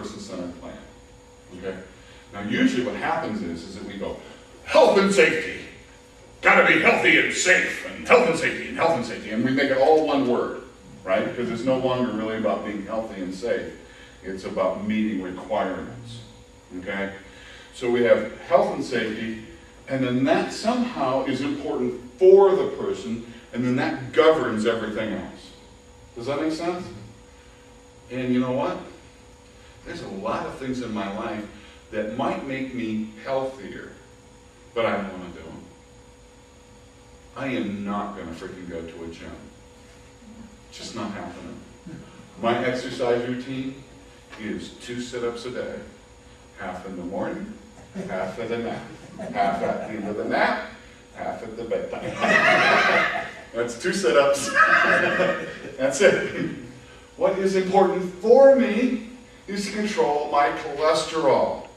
person-centered plan. Okay? Now usually what happens is that we go, health and safety. Gotta be healthy and safe, and health and safety, and health and safety. And we make it all one word, right? Because it's no longer really about being healthy and safe. It's about meeting requirements. Okay? So we have health and safety, and then that somehow is important for the person, and then that governs everything else. Does that make sense? And you know what? There's a lot of things in my life that might make me healthier, but I don't want to do them. I am not going to freaking go to a gym. It's just not happening. My exercise routine is 2 sit-ups a day. Half in the morning, half at the nap. Half at the end of the nap, half at the bedtime. That's 2 sit-ups. That's it. What is important for me is to control my cholesterol.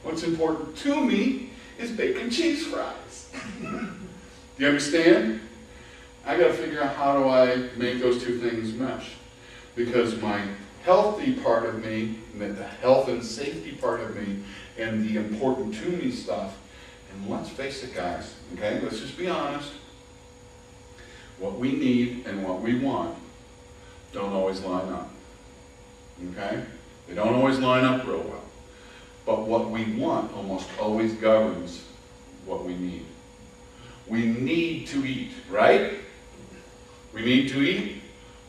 What's important to me is bacon cheese fries. Do you understand? I got to figure out how do I make those two things mesh. Because my healthy part of me, the health and safety part of me, and the important to me stuff, and let's face it guys, okay, let's just be honest, what we need and what we want don't always line up, okay? They don't always line up real well. But what we want almost always governs what we need. We need to eat, right? We need to eat.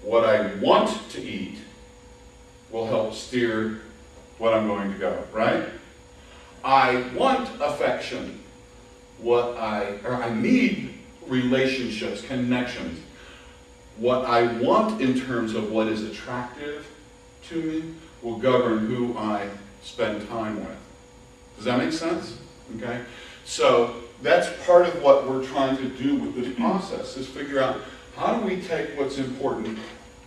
What I want to eat will help steer what I'm going to go, right? I want affection. I need relationships, connections. What I want in terms of what is attractive to me will govern who I spend time with. Does that make sense? Okay? So that's part of what we're trying to do with this process, is figure out how do we take what's important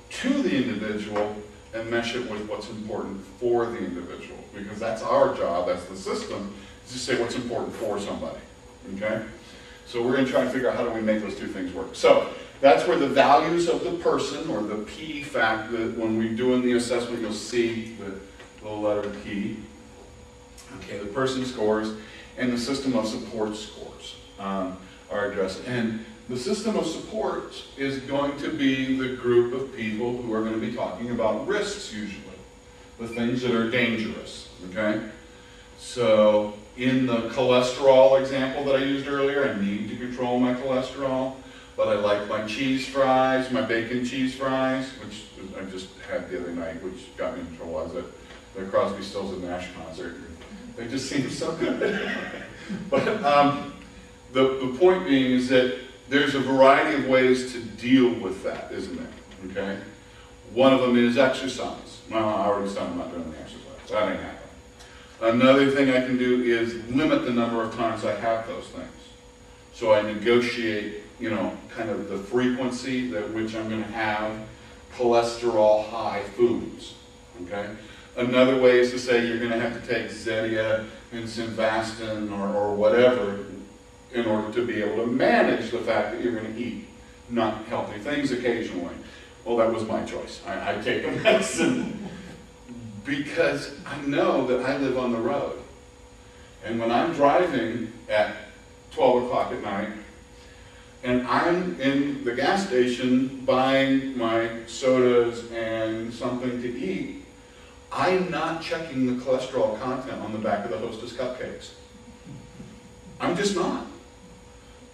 to the individual and mesh it with what's important for the individual. Because that's our job, that's the system, is to say what's important for somebody. Okay? So we're going to try and figure out how do we make those two things work. So that's where the values of the person, or the P factor, when we're doing the assessment, you'll see the little letter P. Okay, the person scores, and the system of support scores are addressed. And the system of support is going to be the group of people who are going to be talking about risks usually, the things that are dangerous, okay? So in the cholesterol example that I used earlier, I need to control my cholesterol, but I like my cheese fries, my bacon cheese fries, which I just had the other night, which got me in trouble. I was at the Crosby, Stills and Nash concert. They just seem so good. But the point being is that there's a variety of ways to deal with that, isn't there? Okay? One of them is exercise. Well, I already said I'm not doing the exercise. That ain't happening. Another thing I can do is limit the number of times I have those things. So I negotiate, you know, kind of the frequency at which I'm going to have cholesterol high foods. Okay? Another way is to say you're going to have to take Zetia and Simvastatin or whatever in order to be able to manage the fact that you're going to eat not healthy things occasionally. Well, that was my choice. I take a medicine because I know that I live on the road. And when I'm driving at 12 o'clock at night, and I'm in the gas station buying my sodas and something to eat, I'm not checking the cholesterol content on the back of the Hostess cupcakes. I'm just not.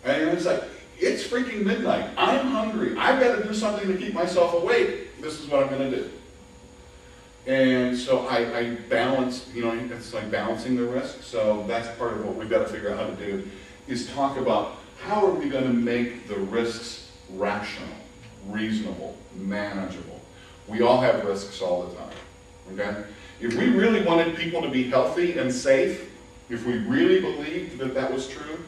And it's like, it's freaking midnight. I'm hungry. I've got to do something to keep myself awake. This is what I'm going to do. And so I balance, you know, it's like balancing the risk. So that's part of what we've got to figure out how to do, is talk about how are we going to make the risks rational, reasonable, manageable. We all have risks all the time. Okay? If we really wanted people to be healthy and safe, if we really believed that that was true,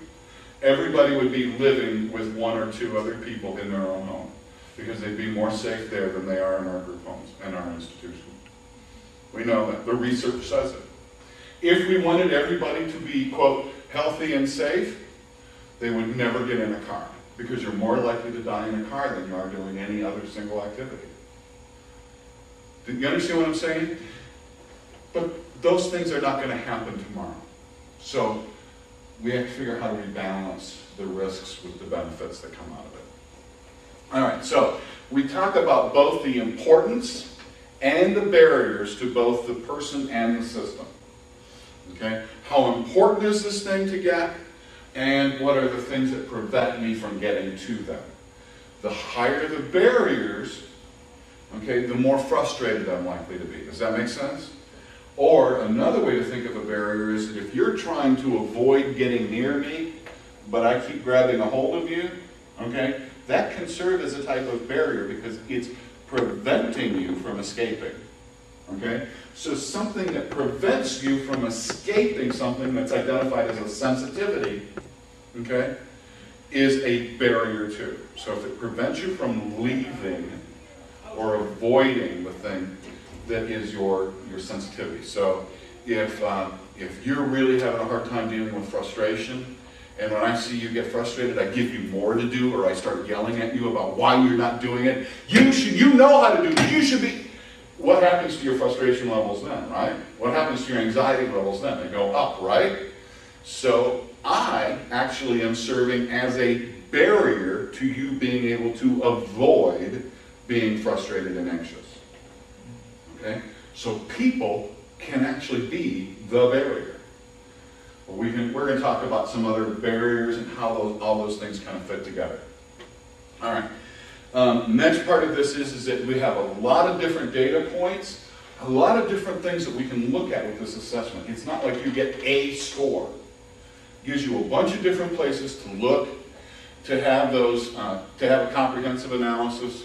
everybody would be living with 1 or 2 other people in their own home, because they'd be more safe there than they are in our group homes and our institutions. We know that. The research says it. If we wanted everybody to be, quote, healthy and safe, they would never get in a car, because you're more likely to die in a car than you are doing any other single activity. Do you understand what I'm saying? But those things are not going to happen tomorrow. So we have to figure out how to rebalance the risks with the benefits that come out of it. All right, so we talk about both the importance and the barriers to both the person and the system. Okay? How important is this thing to get? And what are the things that prevent me from getting to them? The higher the barriers, okay, the more frustrated I'm likely to be. Does that make sense? Or another way to think of a barrier is that if you're trying to avoid getting near me, but I keep grabbing a hold of you, okay, that can serve as a type of barrier because it's preventing you from escaping. Okay? So something that prevents you from escaping something that's identified as a sensitivity, okay, is a barrier too. So if it prevents you from leaving or avoiding the thing that is your sensitivity. So if you're really having a hard time dealing with frustration, and when I see you get frustrated, I give you more to do, or I start yelling at you about why you're not doing it. You know how to do it. You should be. What happens to your frustration levels then, right? What happens to your anxiety levels then? They go up, right? So I actually am serving as a barrier to you being able to avoid being frustrated and anxious. Okay? So people can actually be the barrier. Well, we're going to talk about some other barriers and how all those things kind of fit together. All right. Next part of this is that we have a lot of different data points, a lot of different things that we can look at with this assessment. It's not like you get a score. It gives you a bunch of different places to look, to have those, to have a comprehensive analysis.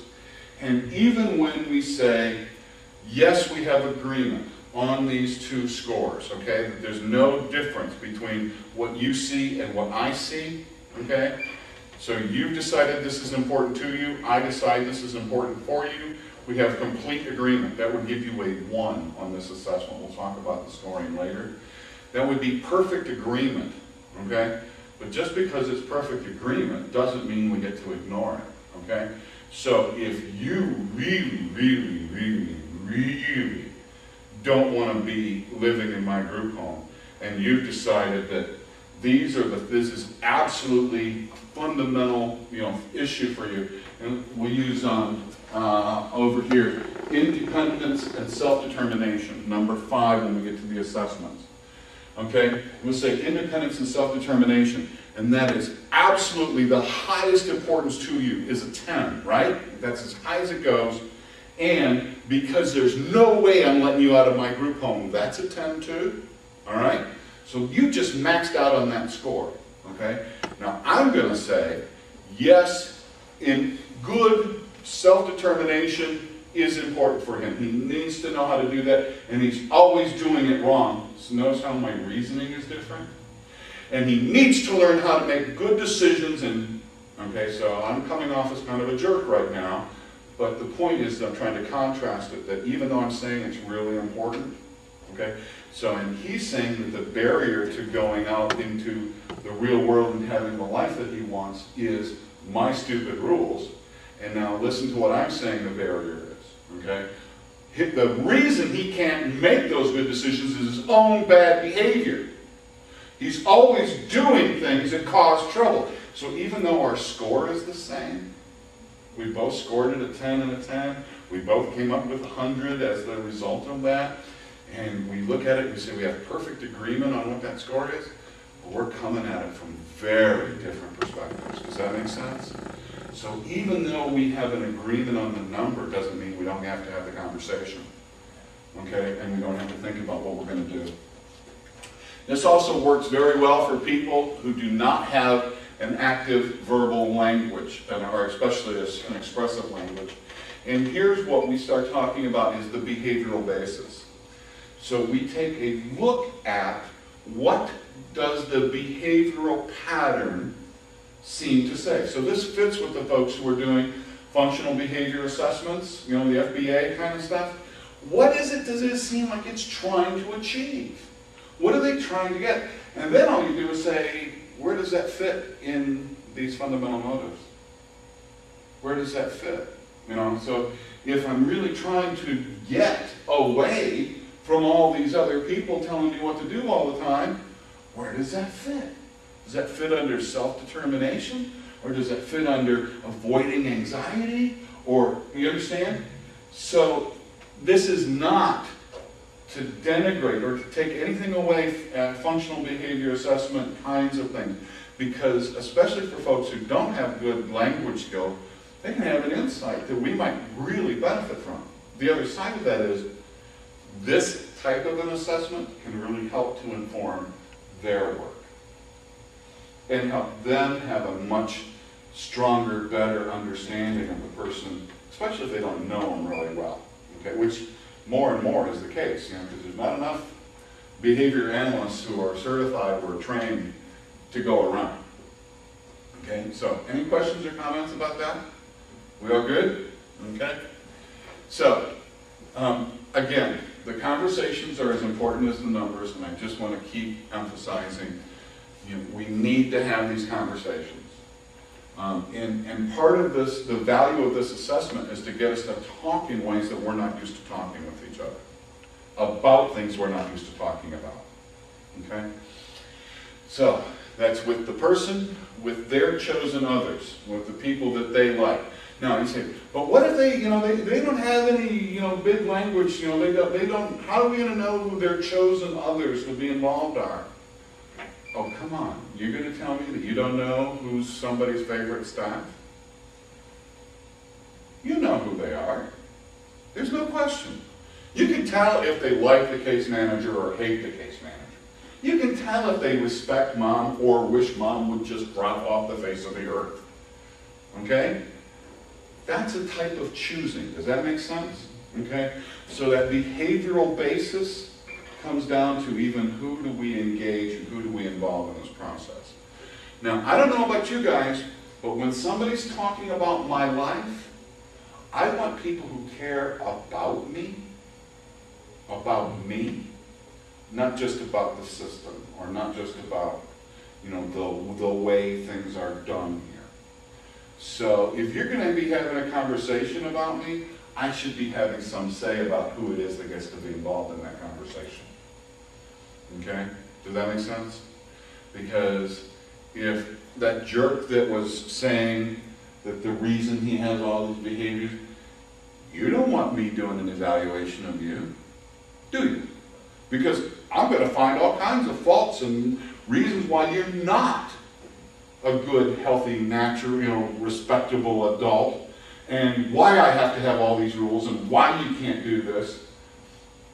And even when we say, yes, we have agreement on these two scores, okay? There's no difference between what you see and what I see, okay? So you've decided this is important to you, I decide this is important for you, we have complete agreement. That would give you a 1 on this assessment. We'll talk about the scoring later. That would be perfect agreement, okay? But just because it's perfect agreement doesn't mean we get to ignore it, okay? So if you really don't want to be living in my group home, and you've decided that this is absolutely fundamental, issue for you, and we use over here independence and self-determination, number 5 when we get to the assessments. Okay, we'll say independence and self-determination, and that is absolutely the highest importance to you is a 10, right? That's as high as it goes. And because there's no way I'm letting you out of my group home, that's a 10 too, all right? So you just maxed out on that score, okay? Now I'm going to say, yes, in good self-determination is important for him. He needs to know how to do that, and he's always doing it wrong. So notice how my reasoning is different? And he needs to learn how to make good decisions, and, okay, so I'm coming off as kind of a jerk right now, but the point is that I'm trying to contrast it, that even though I'm saying it's really important, okay, so and he's saying that the barrier to going out into the real world and having the life that he wants is my stupid rules. And now listen to what I'm saying the barrier is, okay? The reason he can't make those good decisions is his own bad behavior. He's always doing things that cause trouble. So even though our score is the same, we both scored it a 10 and a 10. We both came up with 100 as the result of that. And we look at it and we say we have perfect agreement on what that score is. But we're coming at it from very different perspectives. Does that make sense? So even though we have an agreement on the number, doesn't mean we don't have to have the conversation. Okay? And we don't have to think about what we're going to do. This also works very well for people who do not have an active verbal language, or especially an expressive language. And here's what we start talking about is the behavioral basis. So we take a look at what does the behavioral pattern seem to say. So this fits with the folks who are doing functional behavior assessments, the FBA kind of stuff. What is it does it seem like it's trying to achieve? What are they trying to get? And then all you do is say, where does that fit in these fundamental motives? Where does that fit? So if I'm really trying to get away from all these other people telling me what to do all the time, where does that fit? Does that fit under self-determination? Or does that fit under avoiding anxiety? Or, you understand? So, this is not to denigrate or to take anything away at functional behavior assessment kinds of things. Because, especially for folks who don't have good language skill, they can have an insight that we might really benefit from. The other side of that is, this type of an assessment can really help to inform their work and help them have a much stronger, better understanding of the person, especially if they don't know them really well, okay? Which more and more is the case, you know, because there's not enough behavior analysts who are certified or trained to go around. Okay, so any questions or comments about that? We all good? Okay. So, again, the conversations are as important as the numbers, and I just want to keep emphasizing, you know, we need to have these conversations. And part of this, the value of this assessment is to get us to talk in ways that we're not used to talking with each other, about things we're not used to talking about. Okay? So, that's with the person, with their chosen others, with the people that they like. Now, you say, but what if they, you know, they don't have any, you know, big language, you know, they don't, how are we going to know who their chosen others to be involved are? Oh, come on. You're going to tell me that you don't know who's somebody's favorite staff? You know who they are. There's no question. You can tell if they like the case manager or hate the case manager. You can tell if they respect mom or wish mom would just drop off the face of the earth. Okay? That's a type of choosing. Does that make sense? Okay? So that behavioral basis comes down to even who do we engage and who do we involve in this process. Now, I don't know about you guys, but when somebody's talking about my life, I want people who care about me, not just about the system, or not just about, you know, the way things are done here. So if you're going to be having a conversation about me, I should be having some say about who it is that gets to be involved in that conversation. Okay? Does that make sense? Because if that jerk that was saying that the reason he has all these behaviors, you don't want me doing an evaluation of you, do you? Because I'm going to find all kinds of faults and reasons why you're not a good, healthy, natural, you know, respectable adult, and why I have to have all these rules and why you can't do this.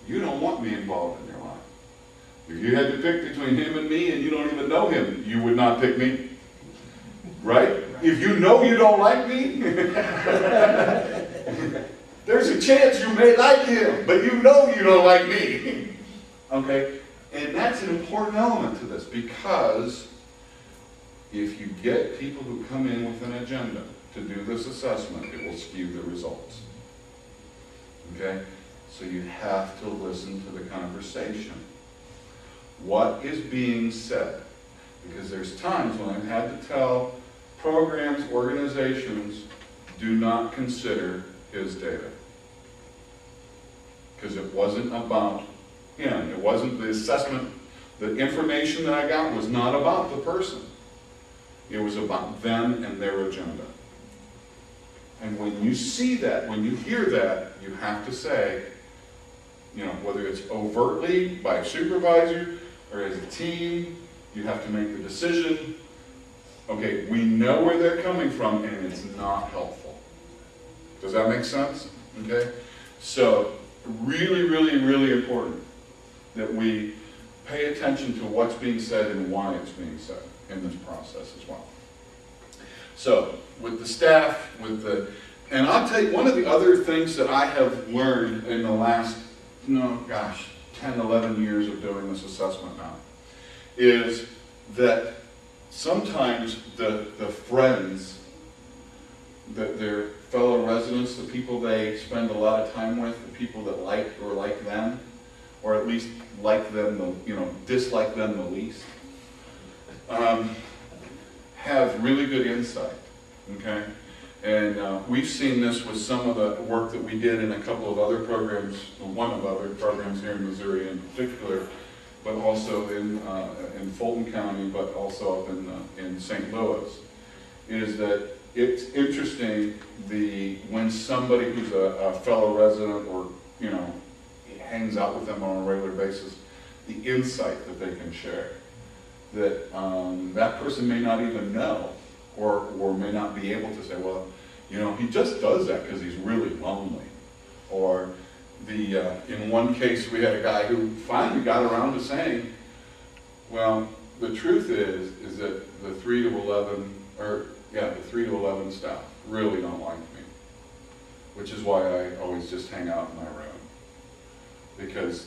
You don't want me involved in your life. If you had to pick between him and me and you don't even know him, you would not pick me. Right? If you know you don't like me, there's a chance you may like him, but you know you don't like me. Okay? And that's an important element to this, because if you get people who come in with an agenda to do this assessment, it will skew the results. Okay? So you have to listen to the conversation. What is being said? Because there's times when I've had to tell programs, organizations, do not consider his data. Because it wasn't about him. It wasn't the assessment. The information that I got was not about the person. It was about them and their agenda. And when you see that, when you hear that, you have to say, you know, whether it's overtly by a supervisor or as a team, you have to make the decision, okay, we know where they're coming from and it's not helpful. Does that make sense? Okay? So, really, really, really important that we pay attention to what's being said and why it's being said in this process as well. So, with the staff, and I'll tell you, one of the other things that I have learned in the last, 10, 11 years of doing this assessment now, is that sometimes the friends, their fellow residents, the people they spend a lot of time with, the people that like or like them, or at least like them, dislike them the least, have really good insight, okay? And we've seen this with some of the work that we did in a couple of other programs, one of other programs here in Missouri in particular, but also in Fulton County, but also up in St. Louis, is that it's interesting when somebody who's a fellow resident or, you know, hangs out with them on a regular basis, the insight that they can share. That that person may not even know, or may not be able to say, well, you know, he just does that because he's really lonely. Or in one case we had a guy who finally got around to saying, well, the truth is that the 3 to 11, the 3 to 11 staff really don't like me, which is why I always just hang out in my room, because